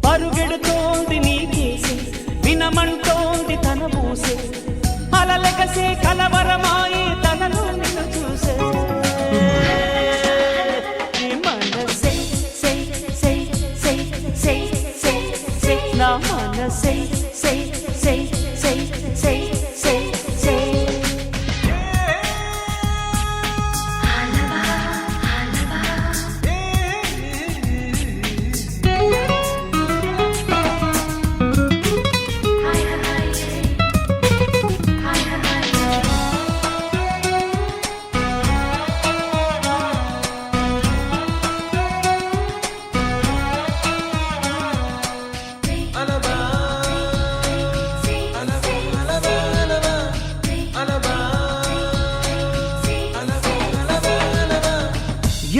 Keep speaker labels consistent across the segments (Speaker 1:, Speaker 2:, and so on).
Speaker 1: పరుగెడుతోంది నీకేసే వినమంటోంది తన మూసే అలలెగసే కలవరమాయి తనలో నిన్ను చూసే మనసే నా మనసే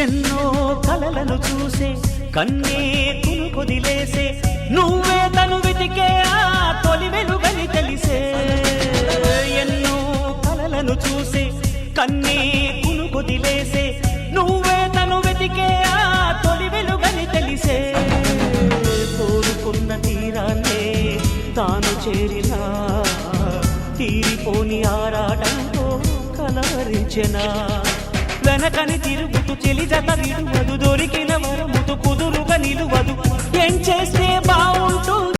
Speaker 1: ఎన్నో కలలను చూసే కన్నే కొదిలేసే నువ్వే తను వెతికే ఆ తొలి వెలుగని తెలిసే ఎన్నో కలలను చూసే కన్నే కొదిలేసే నువ్వే తను వెతికే ఆ తొలి వెలుగని తెలిసే కోరుకున్న తీరాన్నే తాను చేరినా తీరిపోని ఆరాటంతో కలవరించెనా వెనకని తిరుగుతూ చెలి జత విడువదు దొరికిన వరముతు కుదురుగా నిలువదు ఏం చేస్తే బావుంటుంది